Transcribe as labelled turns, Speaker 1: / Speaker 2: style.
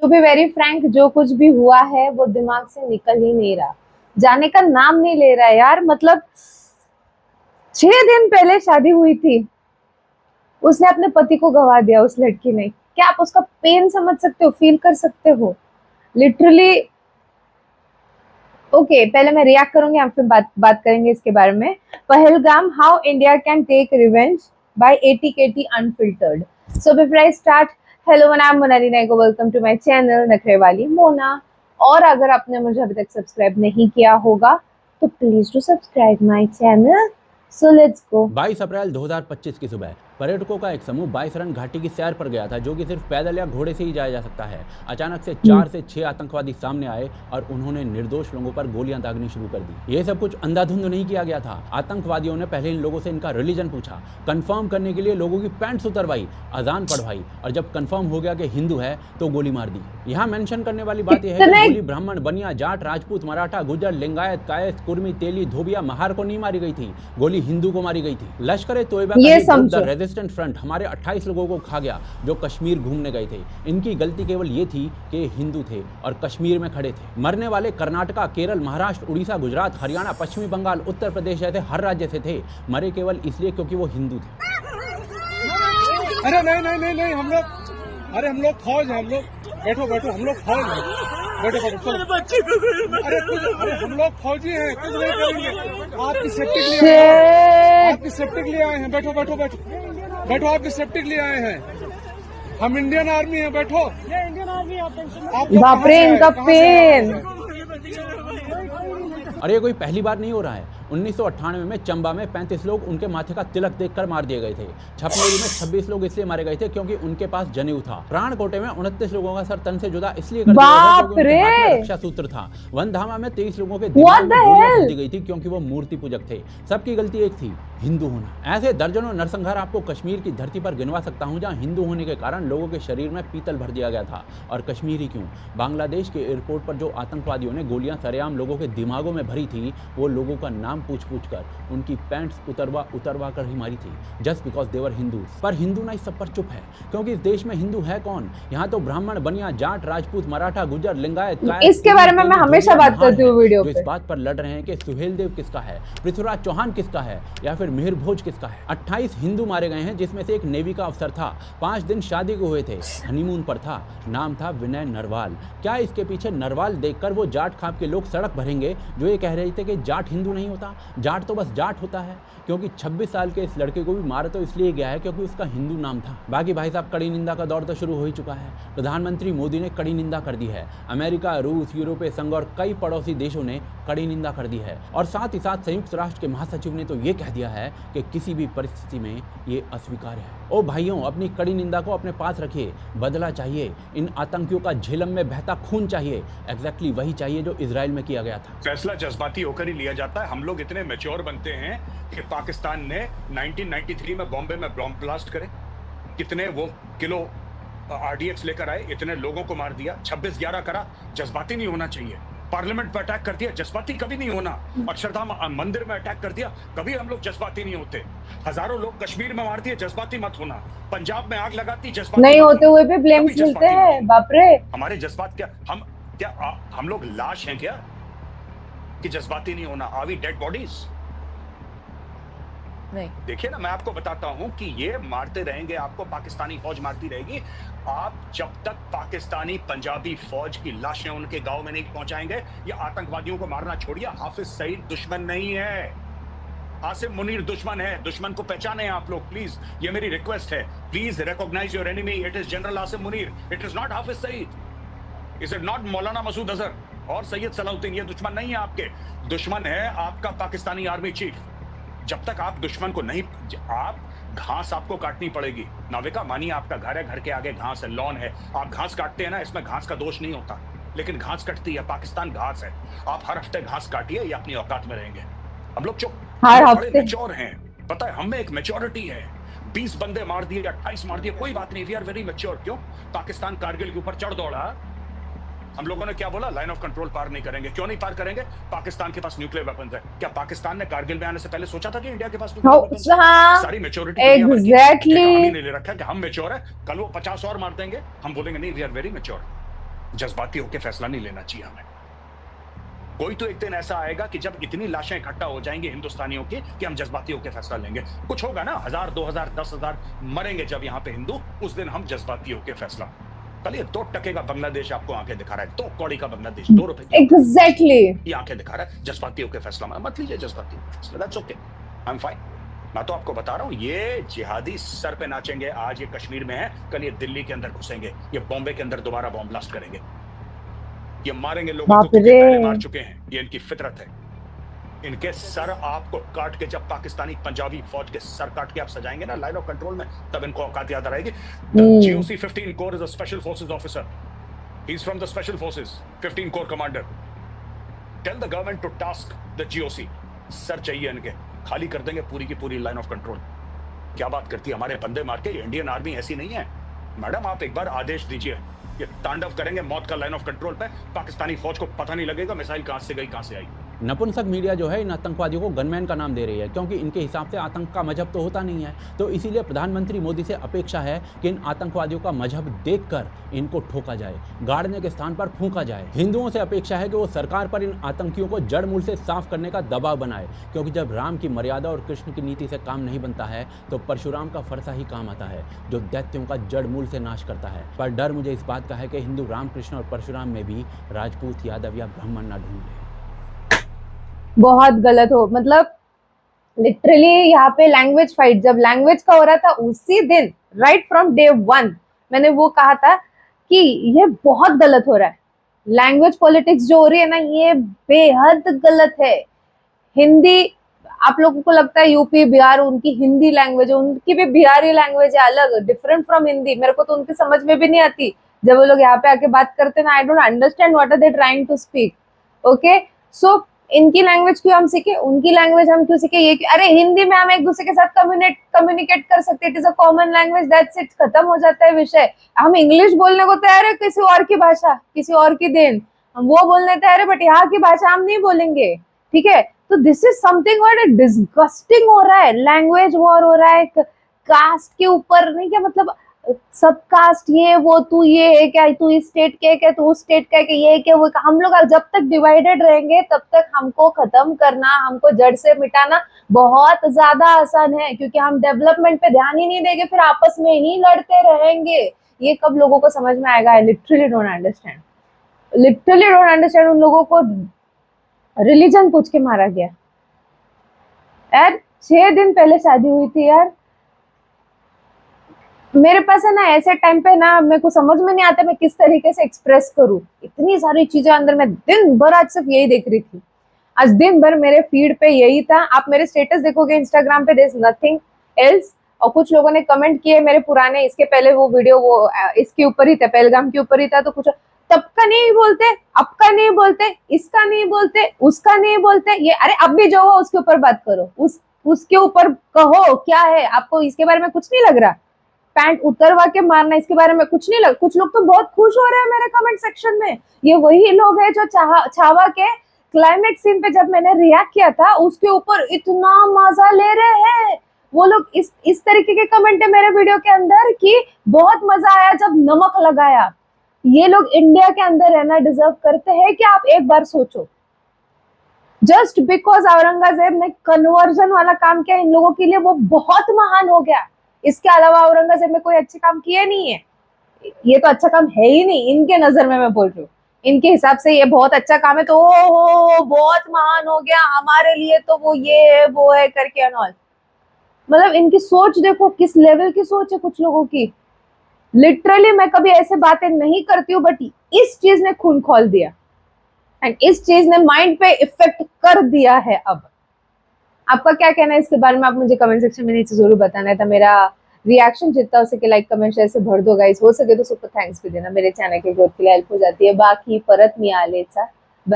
Speaker 1: To be very Frank, जो कुछ भी हुआ है वो दिमाग से निकल ही नहीं रहा, जाने का नाम नहीं ले रहा है यार। मतलब 6 दिन पहले शादी हुई थी, उसने अपने पति को गवा दिया उस लड़की ने। क्या आप उसका पेन समझ सकते हो, फील कर सकते हो? लिटरली। ओके, पहले मैं रिएक्ट करूंगी, हम फिर बात करेंगे इसके बारे में। Pahalgam, how India can take revenge by ATKT unfiltered. So before I start, hello I am Monali Nayako, welcome to my channel नखरे वाली मोना। और अगर आपने मुझे अभी तक सब्सक्राइब नहीं किया होगा तो please do subscribe my channel. So let's go.
Speaker 2: 22 अप्रैल 2025 की सुबह पर्यटकों का एक समूह बाईसरन घाटी की सैर पर गया था, जो कि सिर्फ पैदल या घोड़े से ही जाया जा सकता है। अचानक से 4 से 6 आतंकवादी सामने आए और उन्होंने निर्दोष लोगों पर गोलियां दागनी शुरू कर दी। ये सब कुछ अंधाधुंध नहीं किया गया था। आतंकवादियों ने पहले इन लोगों से इनका रिलीजन पूछा, कंफर्म करने के लिए लोगों की पैंट्स उतरवाई, अजान पढ़वाई, और जब कंफर्म हो गया कि हिंदू है तो गोली मार दी। यहाँ मेंशन करने वाली बात यह है कि गोली ब्राह्मण, बनिया, जाट, राजपूत, मराठा, गुर्जर, लिंगायत, कायस्थ, कुर्मी, तेली, धोबिया, महार को नहीं मारी गई थी, गोली हिंदू को मारी गई थी। लश्कर-ए-तोयबा का रेजिस्टेंट फ्रंट हमारे 28 लोगों को खा गया जो कश्मीर घूमने गए थे। इनकी गलती केवल ये थी कि हिंदू थे और कश्मीर में खड़े थे। मरने वाले कर्नाटका, केरल, महाराष्ट्र, उड़ीसा, गुजरात, हरियाणा, पश्चिमी बंगाल, उत्तर प्रदेश जैसे हर राज्य से थे। मरे केवल इसलिए क्योंकि वो हिंदू थे।
Speaker 3: अरे नहीं हम लोग फौज है, हम लोग बैठो हम लोग फौज है, बैठो चलो। अरे हम लोग फौजी हैं, कुछ नहीं करेंगे। आपकी सेफ्टी के लिए आए हैं, बैठो आपकी सेफ्टी के लिए आए हैं। हम इंडियन आर्मी है, बैठो। ये इंडियन आर्मी है।
Speaker 1: बाप रे, इनका पेन।
Speaker 2: और ये कोई पहली बार नहीं हो रहा है। 1998 में चंबा में 35 लोग उनके माथे का तिलक देखकर मार दिए गए थे। छपनेरी में 26 लोग इसलिए मारे गए थे क्योंकि उनके पास जनेऊ था। प्राणकोटे में 29 लोगों का सर तन से जुदा इसलिए कर दिया गया क्योंकि उनके हाथ में रक्षा सूत्र था। वनधामा में 23 लोगों के दिमाग में गोलियां दी गई थी क्योंकि वो मूर्ति पूजक थे। सबकी गलती एक थी, हिंदू होना। ऐसे दर्जनों नरसंहार आपको कश्मीर की धरती पर गिनवा सकता हूं, जहां हिंदू होने के कारण लोगों के शरीर में पीतल भर दिया गया था। और कश्मीर ही क्यों, बांग्लादेश के एयरपोर्ट पर जो आतंकवादियों ने गोलियां सरेआम लोगों के दिमागों में भरी थी, वो लोगों का नाम पूछ कर उनकी पैंट्स उतरवा कर ही मारी थी, जस्ट बिकॉज दे वर हिंदू। पर हिंदू ना इस सब पर चुप है, क्योंकि इस देश में हिंदू है कौन? यहाँ तो ब्राह्मण, बनिया, जाट, राजपूत, मराठा, गुर्जर, लिंगायत,
Speaker 1: इसके बारे में मैं हमेशा बात करती हूँ वीडियो पे।
Speaker 2: इस बात पर लड़ रहे हैं कि सुहेलदेव किसका है, पृथ्वीराज चौहान किसका है, या फिर मिहिर भोज किसका है। 28 हिंदू मारे गए हैं, जिसमें से एक नेवी का अफसर था। 5 दिन शादी को हुए थे, हनीमून पर था, नाम था विनय नरवाल। क्या इसके पीछे नरवाल देखकर वो जाट खाप के लोग सड़क भरेंगे जो ये कह रहे थे कि जाट हिंदू नहीं होता, जाट तो बस जाट होता है? क्योंकि 26 साल के इस लड़के को भी मारा तो इसलिए गया है क्योंकि उसका हिंदू नाम था। बाकी भाई साहब, कड़ी निंदा का दौर तो शुरू हो ही चुका है। प्रधानमंत्री मोदी ने कड़ी निंदा कर दी है। अमेरिका, रूस, यूरोपीय संघ और कई पड़ोसी देशों ने कड़ी निंदा कर दी है। और साथ ही साथ संयुक्त राष्ट्र के महासचिव ने तो ये कह दिया है कि किसी भी परिस्थिति में ये अस्वीकार्य है। ओ भाइयों, अपनी कड़ी निंदा को अपने पास रखिए। बदला चाहिए, इन आतंकियों का झेलम में बहता खून चाहिए। एग्जैक्टली वही चाहिए जो इजराइल में किया गया था।
Speaker 4: फैसला जज्बाती होकर ही लिया जाता है। हम लोग इतने मैच्योर बनते हैं कि पाकिस्तान ने 1993 में बॉम्बे में बॉम्ब ब्लास्ट करे, कितने वो किलो आरडीएक्स लेकर आए, इतने लोगों को मार दिया, 26/11 करा। जज्बाती नहीं होना चाहिए। पार्लियामेंट पर अटैक कर दिया, जज्बाती कभी नहीं होना। अक्षरधाम मंदिर में अटैक कर दिया, कभी हम लोग जज्बाती नहीं होते। हजारों लोग कश्मीर में मार दिए, जज्बाती मत होना। पंजाब में आग लगाती, जज्बाती
Speaker 1: नहीं होते हुए भी ब्लेम्स मिलते हैं। बाप रे,
Speaker 4: हमारे जज्बात क्या हम लोग लाश हैं क्या कि जज्बाती नहीं होना? Are we dead bodies?
Speaker 1: नहीं।
Speaker 4: देखिए ना, मैं आपको बताता हूं कि ये मारते रहेंगे आपको, पाकिस्तानी फौज मारती रहेगी। आप जब तक पाकिस्तानी पंजाबी फौज की लाशें उनके गांव में नहीं पहुंचाएंगे, या आतंकवादियों को मारना छोड़िए। हाफिज सईद दुश्मन नहीं है, आसिम मुनीर दुश्मन है। दुश्मन को पहचाने आप लोग प्लीज, ये मेरी रिक्वेस्ट है। Please recognise your enemy. It is general Asim Munir, it is not Hafiz Saeed, is it not Maulana Masood Azhar और सैयद सलाउद्दीन। ये दुश्मन नहीं है आपके, दुश्मन है आपका पाकिस्तानी आर्मी चीफ। जब तक आप दुश्मन को नहीं, आप घास आपको काटनी पड़ेगी। नाविका, मानिए आपका घर है, घर के आगे घास है, लॉन है, आप घास काटते हैं ना, इसमें घास का दोष नहीं होता, लेकिन घास कटती है। पाकिस्तान घास है, आप हर हफ्ते घास काटिए, ये अपनी औकात में रहेंगे। हम लोग चुप, बड़े मैच्योर हैं, पता है, हम में एक मैच्योरिटी है। 20 बंदे मार दिए, 28 मार दिए, कोई बात नहीं, वी आर वेरी मैच्योर। क्यों? पाकिस्तान कारगिल के ऊपर चढ़ दौड़ा, हम लोगों ने क्या बोला? लाइन ऑफ कंट्रोल पार नहीं करेंगे। क्यों नहीं पार करेंगे? पाकिस्तान के पास न्यूक्लियर वेपन्स है। क्या पाकिस्तान ने कारगिल में आने से पहले सोचा था कि इंडिया के पास न्यूक्लियर वेपन्स है? सारी मैच्योरिटी
Speaker 1: एग्जैक्टली
Speaker 4: ने ले रखा है कि हम मैच्योर है, कल वो 50 और मार देंगे, हम बोलेंगे नहीं, वी आर वेरी मैच्योर। जज्बाती होकर फैसला नहीं लेना चाहिए हमें। कोई तो एक दिन ऐसा आएगा कि जब इतनी लाशें इकट्ठा हो जाएंगी हिंदुस्तानियों की कि हम जज्बाती होकर फैसला लेंगे। कुछ होगा ना, 1000, 2000, 10,000 मरेंगे जब यहाँ पे हिंदू, उस दिन हम जज्बाती होकर फैसला। कल ये 2 टके का बांग्लादेश आपको आंखें दिखा रहा है, 2 कौड़ी का बांग्लादेश, 2 रुपए की
Speaker 1: एग्जैक्टली
Speaker 4: ये आंखें दिखा रहा है। जज्बाती होकर फैसला मत लीजिए, जज्बाती फैसला, that's okay, I am fine. मैं तो आपको बता रहा हूँ, ये जिहादी सर पे नाचेंगे। आज ये कश्मीर में है, कल ये दिल्ली के अंदर घुसेंगे, ये बॉम्बे के अंदर दोबारा बॉम्ब ब्लास्ट करेंगे, ये मारेंगे लोगों को, क्योंकि पहले मार चुके हैं, ये इनकी फितरत है। इनके सर आपको काट के, जब पाकिस्तानी पंजाबी फौज के सर काट के आप सजाएंगे ना लाइन ऑफ कंट्रोल में, तब इनको औकात याद आएगी। GOC 15 corps is a special forces officer, he is from the special forces, 15 corps commander. Tell the government to task the GOC, sir चाहिए इनके, खाली कर देंगे पूरी की पूरी लाइन ऑफ कंट्रोल। क्या बात करती है, हमारे बंदे मार के। इंडियन आर्मी ऐसी नहीं है मैडम, आप एक बार आदेश दीजिए, ये तांडव करेंगे मौत का लाइन ऑफ कंट्रोल पे। पाकिस्तानी फौज को पता नहीं लगेगा मिसाइल कहां से गई कहां से आई।
Speaker 2: नपुंसक मीडिया जो है इन आतंकवादियों को गनमैन का नाम दे रही है, क्योंकि इनके हिसाब से आतंक का मजहब तो होता नहीं है। तो इसीलिए प्रधानमंत्री मोदी से अपेक्षा है कि इन आतंकवादियों का मजहब देखकर इनको ठोका जाए, गाड़ने के स्थान पर फूंका जाए। हिंदुओं से अपेक्षा है कि वो सरकार पर इन आतंकियों को जड़ मूल से साफ करने का दबाव बनाए, क्योंकि जब राम की मर्यादा और कृष्ण की नीति से काम नहीं बनता है तो परशुराम का फरसा ही काम आता है, जो दैत्यों का जड़ मूल से नाश करता है। पर डर मुझे इस बात का है कि हिंदू राम कृष्ण और परशुराम में भी राजपूत, यादव या ब्राह्मण ना ढूंढ ले।
Speaker 1: बहुत गलत हो, मतलब लिटरली यहाँ पे लैंग्वेज फाइट जब लैंग्वेज का हो रहा था, उसी दिन राइट फ्रॉम डे 1 मैंने वो कहा था कि ये बहुत गलत हो रहा है। लैंग्वेज पॉलिटिक्स जो हो रही है ना, ये बेहद गलत है। हिंदी, आप लोगों को लगता है यूपी बिहार उनकी हिंदी लैंग्वेज है, उनकी भी बिहारी लैंग्वेज है अलग, डिफरेंट फ्रॉम हिंदी। मेरे को तो उनकी समझ में भी नहीं आती जब वो लोग यहाँ पे आके बात करते ना, I don't understand what are they trying to speak. Okay, so इनकी लैंग्वेज क्यों हम सीखे, उनकी लैंग्वेज हम क्यों सीखे? ये अरे हिंदी में हम एक दूसरे के साथ कम्युनिकेट कर सकते, it is a common language, that's it, खत्म हो जाता है विषय। हम इंग्लिश बोलने को तैयार है, किसी और की भाषा, किसी और की देन, हम वो बोलने तैयार है, बट यहाँ की भाषा हम नहीं बोलेंगे, ठीक है? तो this is something what disgusting हो रहा है, लैंग्वेज वॉर हो रहा है कास्ट के ऊपर। नहीं क्या मतलब, सब कास्ट, ये वो, तू ये है क्या, तू इस स्टेट के क्या, तू उस स्टेट का क्या, ये क्या वो। हम लोग जब तक डिवाइडेड रहेंगे तब तक हमको खत्म करना, हमको जड़ से मिटाना बहुत ज्यादा आसान है, क्योंकि हम डेवलपमेंट पे ध्यान ही नहीं देंगे, फिर आपस में ही लड़ते रहेंगे। ये कब लोगों को समझ में आएगा? I literally don't understand, literally don't understand. उन लोगों को रिलीजन पूछ के मारा गया यार। 6 दिन पहले शादी हुई थी यार। मेरे पास है ना ऐसे टाइम पे ना, मेरे को समझ में नहीं आता मैं किस तरीके से एक्सप्रेस करूं, इतनी सारी चीजें अंदर में। दिन भर आज सिर्फ यही देख रही थी, आज दिन भर मेरे फीड पे यही था। आप मेरे स्टेटस देखोगे इंस्टाग्राम पे, देयर इज नथिंग एल्स। और कुछ लोगों ने कमेंट किए मेरे पुराने, इसके पहले वो वीडियो वो इसके ऊपर ही था, पहलगाम के ऊपर ही था, तो कुछ तब का नहीं बोलते, अब का नहीं बोलते, इसका नहीं बोलते, उसका नहीं बोलते, ये अरे अब भी जो हो उसके ऊपर बात करो, उसके ऊपर कहो क्या है आपको, इसके बारे में कुछ नहीं लग रहा? पैंट उतरवा के मारना, इसके बारे में कुछ नहीं लग। कुछ लोग तो बहुत खुश हो रहे हैं मेरे कमेंट सेक्शन में। ये वही लोग हैं जो छावा के क्लाइमेक्स सीन पे जब मैंने रिएक्ट किया था उसके ऊपर इतना मजा ले रहे हैं वो लोग। इस तरीके के कमेंट है मेरे वीडियो के अंदर कि बहुत मजा आया जब नमक लगाया। ये लोग इंडिया के अंदर रहना डिजर्व करते हैं क्या? आप एक बार सोचो। जस्ट बिकॉज औरंगजेब ने कन्वर्जन वाला काम किया इन लोगों के लिए, वो बहुत महान हो गया। इसके अलावा औरंगजेब में कोई अच्छे काम किए नहीं है, ये तो अच्छा काम है ही नहीं इनके नजर में। मैं बोल रही हूँ इनके हिसाब से ये बहुत अच्छा काम है, तो ओ बहुत महान हो गया हमारे लिए, तो वो ये है वो है करके अनऑल। मतलब इनकी सोच देखो किस लेवल की सोच है कुछ लोगों की। लिटरली मैं कभी ऐसे बातें नहीं करती हूँ, बट इस चीज ने खून खोल दिया एंड इस चीज ने माइंड पे इफेक्ट कर दिया है। अब आपका क्या कहना है इसके बारे में? आप मुझे कमेंट सेक्शन में नीचे जरूर बताना था। मेरा रिएक्शन जितना हो सके लाइक कमेंट शेयर से भर दो गाइस, हो सके तो सुपर थैंक्स भी देना, मेरे चैनल के ग्रोथ के लिए हेल्प हो जाती है। बाकी परत मिळालेचा